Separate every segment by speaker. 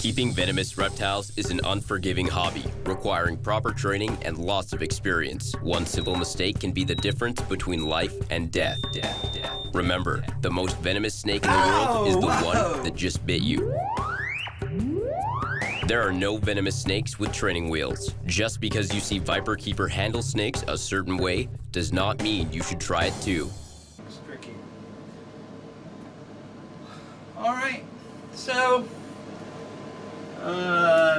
Speaker 1: Keeping venomous reptiles is an unforgiving hobby, requiring proper training and lots of experience. One simple mistake can be the difference between life and death. Remember, the most venomous snake in the world is the one that just bit you. There are no venomous snakes with training wheels. Just because you see viperkeeper handle snakes a certain way does not mean you should try it too.
Speaker 2: It's tricky. All right, so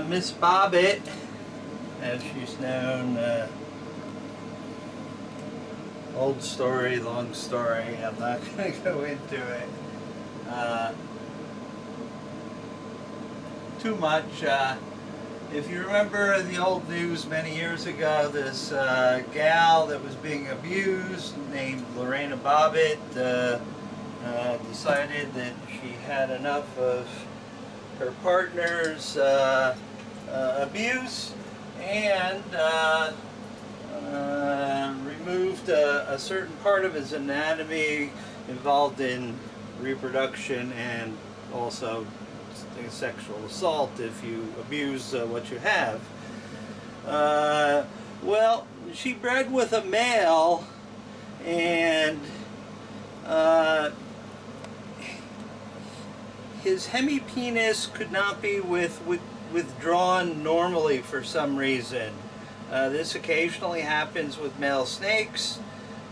Speaker 2: Miss Bobbitt, as she's known, old story, long story. I'm not going to go into it too much. If you remember the old news many years ago, this gal that was being abused named Lorena Bobbit decided that she had enough of her partner's abuse and removed a certain part of his anatomy involved in reproduction and also sexual assault if you abuse what you have. Well, she bred with a male, and his hemipenis could not be withdrawn normally for some reason. This occasionally happens with male snakes,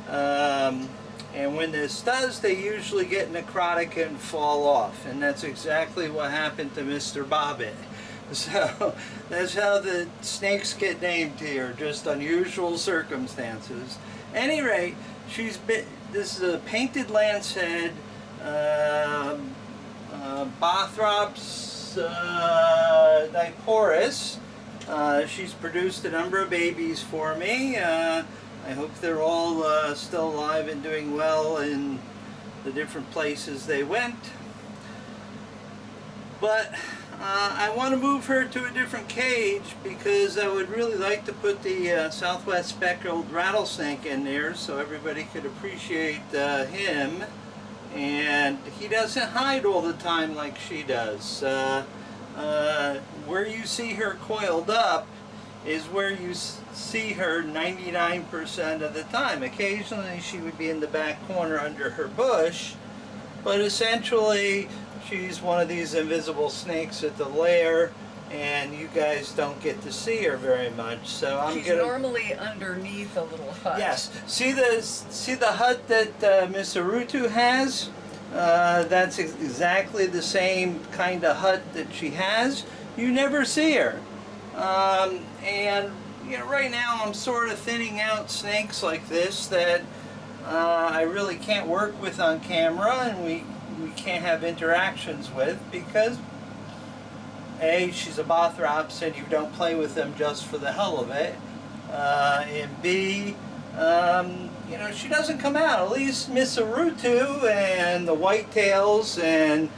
Speaker 2: and when this does, they usually get necrotic and fall off, and that's exactly what happened to Mr. Bobbit. So that's how the snakes get named here, just unusual circumstances. At any rate, this is a painted lancehead, Bothrops diporus. She's produced a number of babies for me. I hope they're all still alive and doing well in the different places they went. But I want to move her to a different cage because I would really like to put the Southwest speckled rattlesnake in there so everybody could appreciate him. And he doesn't hide all the time like she does. Where you see her coiled up is where you see her 99% of the time. Occasionally she would be in the back corner under her bush, but essentially she's one of these invisible snakes at the lair, and you guys don't get to see her very much. So
Speaker 3: She's normally underneath a little hut.
Speaker 2: Yes. See the hut that Miss Arutu has? That's exactly the same kind of hut that she has. You never see her. And you know, right now I'm sort of thinning out snakes like this that I really can't work with on camera, and we can't have interactions with because A, she's a Bothrops and you don't play with them just for the hell of it, and B, you know, she doesn't come out. At least Miss Arutu and the whitetails and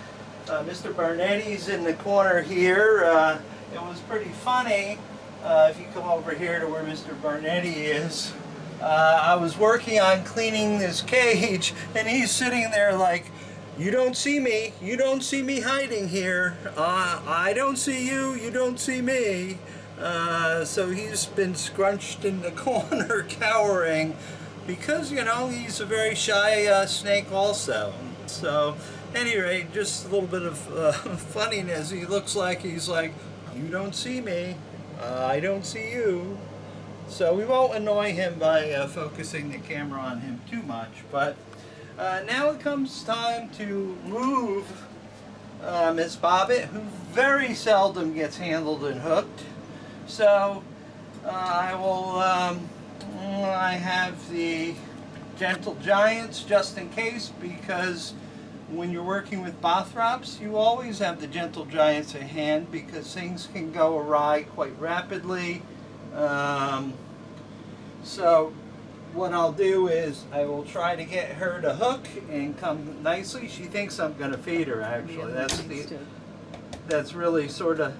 Speaker 2: Mr. Barnetti's in the corner here. It was pretty funny. If you come over here to where Mr. Barnetti is, I was working on cleaning this cage, and he's sitting there like, you don't see me. You don't see me hiding here. I don't see you. You don't see me. So he's been scrunched in the corner, cowering, because, you know, he's a very shy snake also. So, at any rate, just a little bit of funniness. He looks like he's like, you don't see me. I don't see you. So we won't annoy him by focusing the camera on him too much. But now it comes time to move Miss Bobbit, who very seldom gets handled and hooked. So I have the Gentle Giants just in case, because when you're working with Bothrops, you always have the Gentle Giants at hand because things can go awry quite rapidly. So what I'll do is I will try to get her to hook and come nicely. She thinks I'm going to feed her, actually. That's really sort of...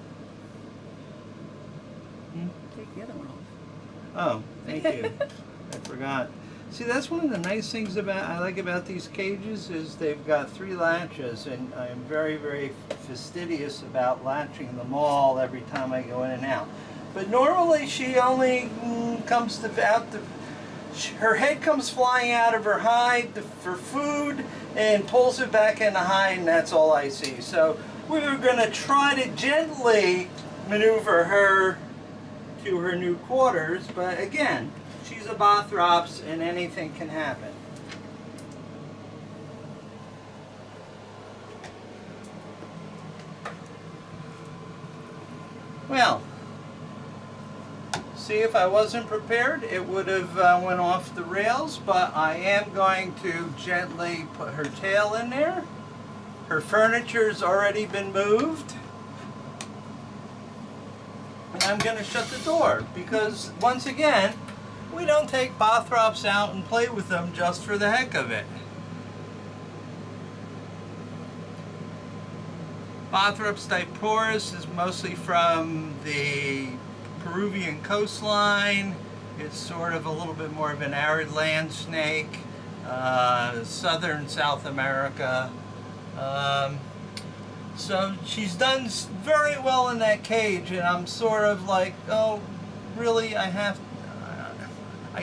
Speaker 3: Take the other one off.
Speaker 2: Oh, thank you. I forgot. See, that's one of the nice things I like about these cages is they've got 3 latches, and I'm very, very fastidious about latching them all every time I go in and out. But normally she only comes her head comes flying out of her hide for food and pulls it back in the hide, and that's all I see. So we're going to try to gently maneuver her to her new quarters, but again, she's a Bothrops and anything can happen. Well, see, if I wasn't prepared, it would have went off the rails, but I am going to gently put her tail in there. Her furniture's already been moved. And I'm going to shut the door because, once again, we don't take Bothrops out and play with them just for the heck of it. Bothrops diporus is mostly from the Peruvian coastline. It's sort of a little bit more of an arid land snake. Southern South America. So she's done very well in that cage, and I'm sort of like, oh, really? I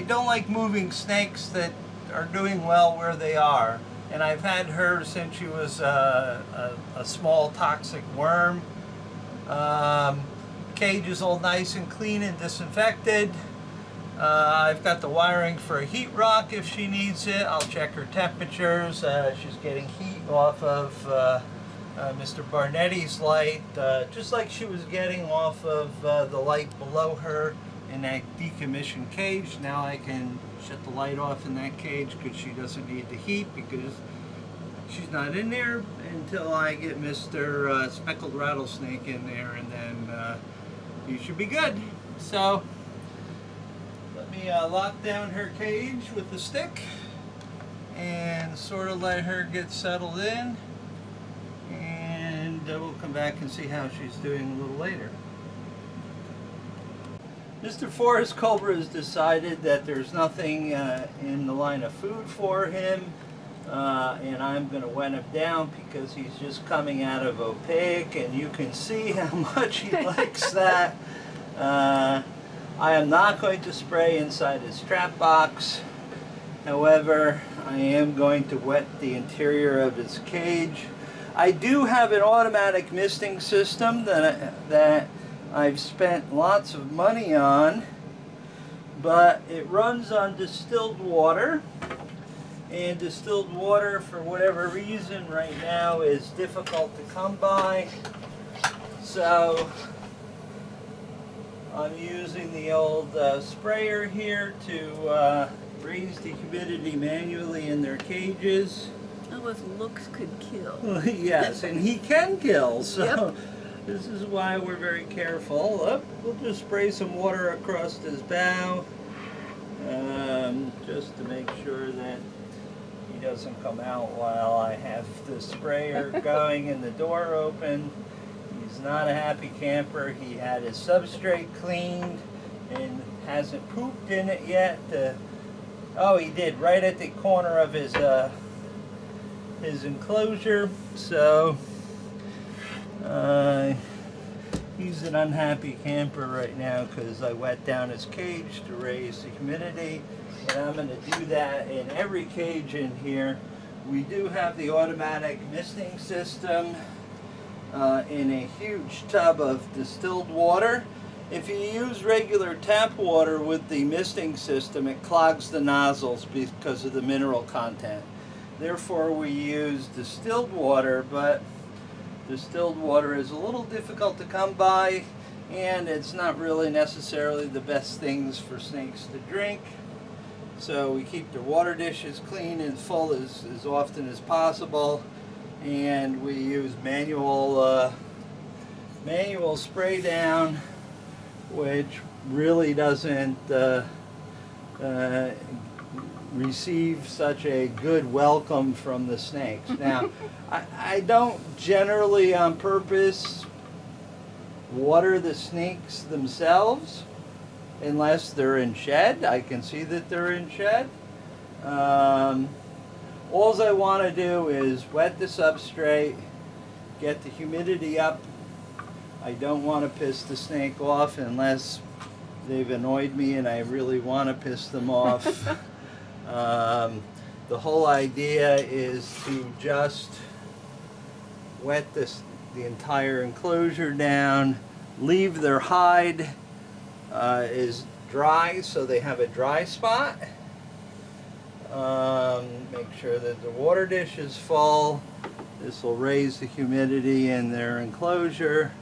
Speaker 2: don't like moving snakes that are doing well where they are. And I've had her since she was a small toxic worm. Cage is all nice and clean and disinfected. I've got the wiring for a heat rock if she needs it. I'll check her temperatures. She's getting heat off of Mr. Barnetti's light, just like she was getting off of the light below her in that decommissioned cage. Now I can shut the light off in that cage because she doesn't need the heat, because she's not in there until I get Mr. Speckled Rattlesnake in there, and then you should be good. So let me lock down her cage with the stick and sort of let her get settled in, and we'll come back and see how she's doing a little later. Mr. Forest Cobra has decided that there's nothing in the line of food for him, and I'm going to wet him down because he's just coming out of opaque, and you can see how much he likes that. I am not going to spray inside his trap box. However, I am going to wet the interior of his cage. I do have an automatic misting system that I've spent lots of money on, but it runs on distilled water, and distilled water, for whatever reason right now, is difficult to come by. So I'm using the old sprayer here to raise the humidity manually in their cages.
Speaker 3: Oh, if looks could kill.
Speaker 2: Yes, and he can kill, so
Speaker 3: Yep.
Speaker 2: This is why we're very careful. We'll just spray some water across his bow, just to make sure that he doesn't come out while I have the sprayer going and the door open. He's not a happy camper. He had his substrate cleaned and hasn't pooped in it yet. Oh, he did, right at the corner of his enclosure. So he's an unhappy camper right now because I wet down his cage to raise the humidity, and I'm going to do that in every cage in here. We do have the automatic misting system in a huge tub of distilled water. If you use regular tap water with the misting system, it clogs the nozzles because of the mineral content. Therefore, we use distilled water, but distilled water is a little difficult to come by, and it's not really necessarily the best things for snakes to drink. So we keep their water dishes clean and full as often as possible, and we use manual spray down, which really doesn't receive such a good welcome from the snakes. Now, I don't generally on purpose water the snakes themselves unless they're in shed. I can see that they're in shed. All I want to do is wet the substrate, get the humidity up. I don't want to piss the snake off unless they've annoyed me and I really want to piss them off. The whole idea is to just wet the entire enclosure down, leave their hide is dry so they have a dry spot. Make sure that the water dish is full. This will raise the humidity in their enclosure.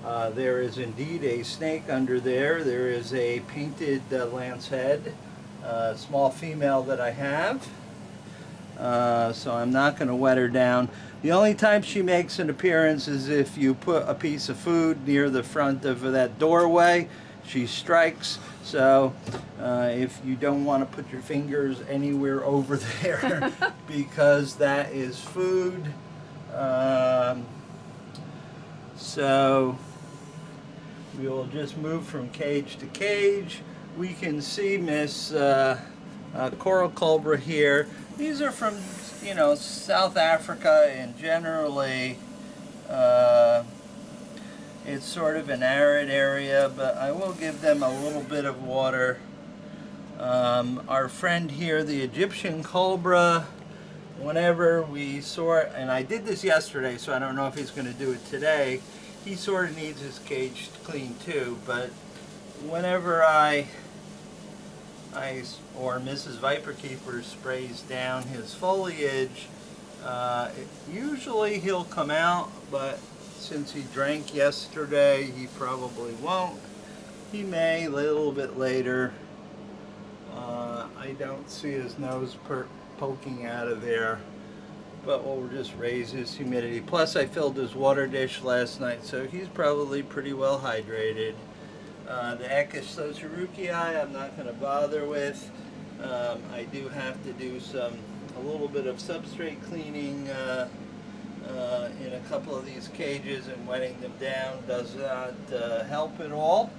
Speaker 2: There is indeed a snake under there. There is a painted lance head, small female that I have. So I'm not going to wet her down. The only time she makes an appearance is if you put a piece of food near the front of that doorway. She strikes. So if you don't want to put your fingers anywhere over there because that is food. So we will just move from cage to cage. We can see Miss Coral Cobra here. These are from, you know, South Africa, and generally it's sort of an arid area, but I will give them a little bit of water. Our friend here, the Egyptian cobra, whenever we sort, and I did this yesterday, so I don't know if he's going to do it today, he sort of needs his cage clean too, but whenever or Mrs. Viperkeeper sprays down his foliage, usually he'll come out, but since he drank yesterday, he probably won't. He may a little bit later. I don't see his nose poking out of there, but we'll just raise his humidity. Plus I filled his water dish last night, so he's probably pretty well hydrated. The Echistosarukii I'm not going to bother with. I do have to do a little bit of substrate cleaning in a couple of these cages, and wetting them down does not help at all.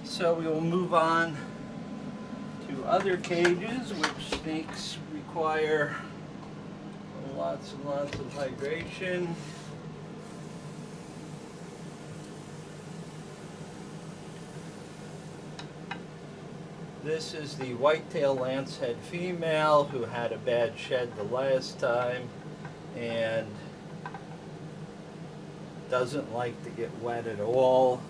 Speaker 2: So we will move on to other cages, which snakes require lots and lots of hydration. This is the whitetail lancehead female who had a bad shed the last time and doesn't like to get wet at all.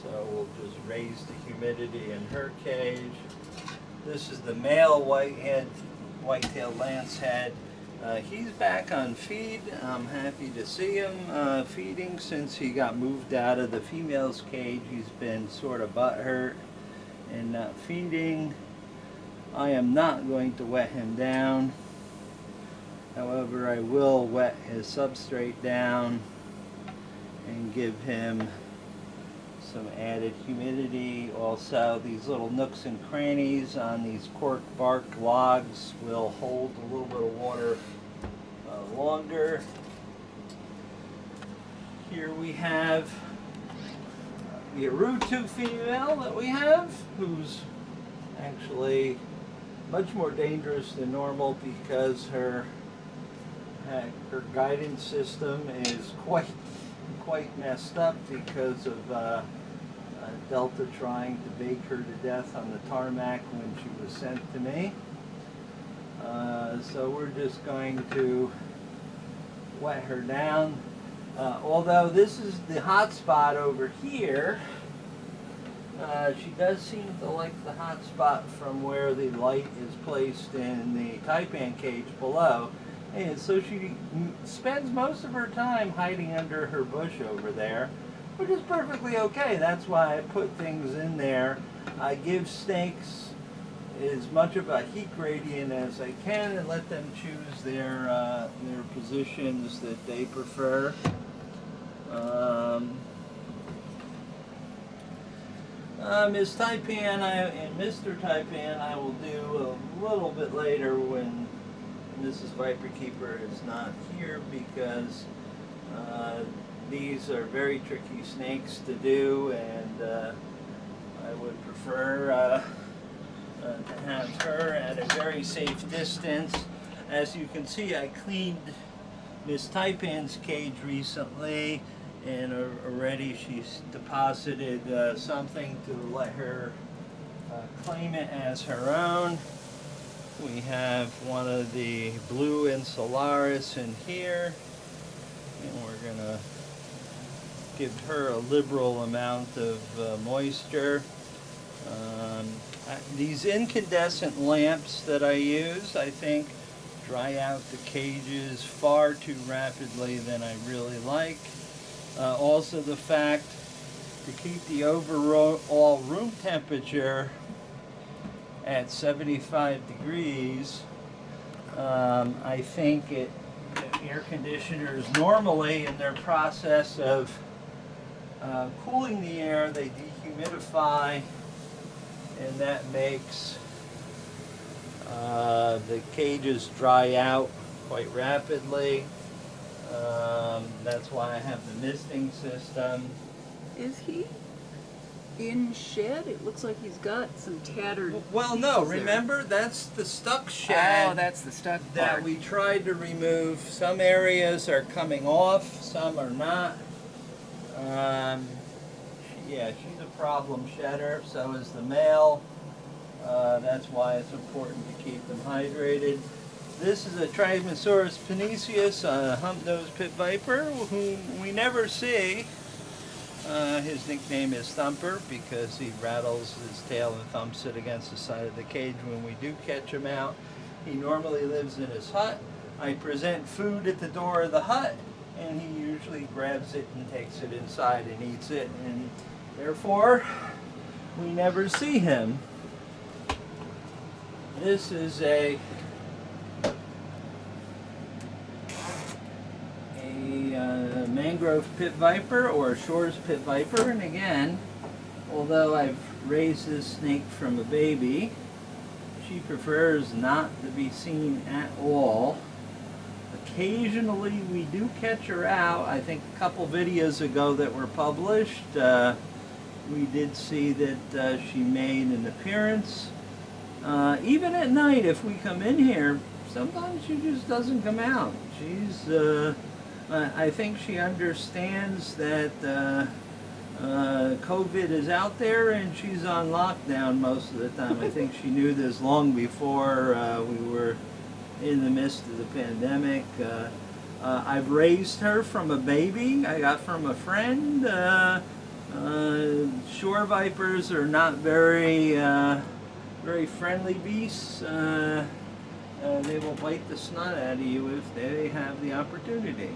Speaker 2: So we'll just raise the humidity in her cage. This is the male whitetail lancehead. He's back on feed. I'm happy to see him feeding since he got moved out of the female's cage. He's been sort of butthurt and not feeding. I am not going to wet him down. However, I will wet his substrate down and give him some added humidity. Also, these little nooks and crannies on these cork bark logs will hold a little bit of water longer. Here we have the Arutu female that we have, who's actually much more dangerous than normal because her guidance system is quite messed up because of Delta trying to bake her to death on the tarmac when she was sent to me. So we're just going to wet her down. Although this is the hot spot over here, she does seem to like the hot spot from where the light is placed in the taipan cage below. And so she spends most of her time hiding under her bush over there, which is perfectly okay. That's why I put things in there. I give snakes as much of a heat gradient as I can and let them choose their positions that they prefer. Ms. Taipan and Mr. Taipan I will do a little bit later when Mrs. Viperkeeper is not here, because these are very tricky snakes to do, and I would prefer to have her at a very safe distance. As you can see, I cleaned Miss Taipan's cage recently, and already she's deposited something to let her claim it as her own. We have one of the blue insularis in here, and we're gonna give her a liberal amount of moisture. These incandescent lamps that I use, I think, dry out the cages far too rapidly than I really like. Also the fact to keep the overall room temperature at 75 degrees, I think air conditioners normally in their process of cooling the air, they dehumidify, and that makes the cages dry out quite rapidly. That's why I have the misting system.
Speaker 3: Is he in shed? It looks like he's got some tattered.
Speaker 2: Well, no,
Speaker 3: pieces there.
Speaker 2: remember, that's the stuck shed
Speaker 3: Oh, that's the stuck
Speaker 2: that
Speaker 3: part.
Speaker 2: we tried to remove. Some areas are coming off, some are not. Yeah, she's a problem shedder, so is the male. That's why it's important to keep them hydrated. This is a Trigonosaurus panaceus, a hump-nosed pit viper, whom we never see. His nickname is Thumper because he rattles his tail and thumps it against the side of the cage when we do catch him out. He normally lives in his hut. I present food at the door of the hut, and he usually grabs it and takes it inside and eats it, and therefore we never see him. This is a mangrove pit viper, or Shores pit viper, and again, although I've raised this snake from a baby, she prefers not to be seen at all. Occasionally we do catch her out. I think a couple videos ago that were published, we did see that she made an appearance. Even at night, if we come in here, sometimes she just doesn't come out. She's I think she understands that COVID is out there and she's on lockdown most of the time. I think she knew this long before we were in the midst of the pandemic. I've raised her from a baby I got from a friend. Shore vipers are not very friendly beasts. They will bite the snot out of you if they have the opportunity.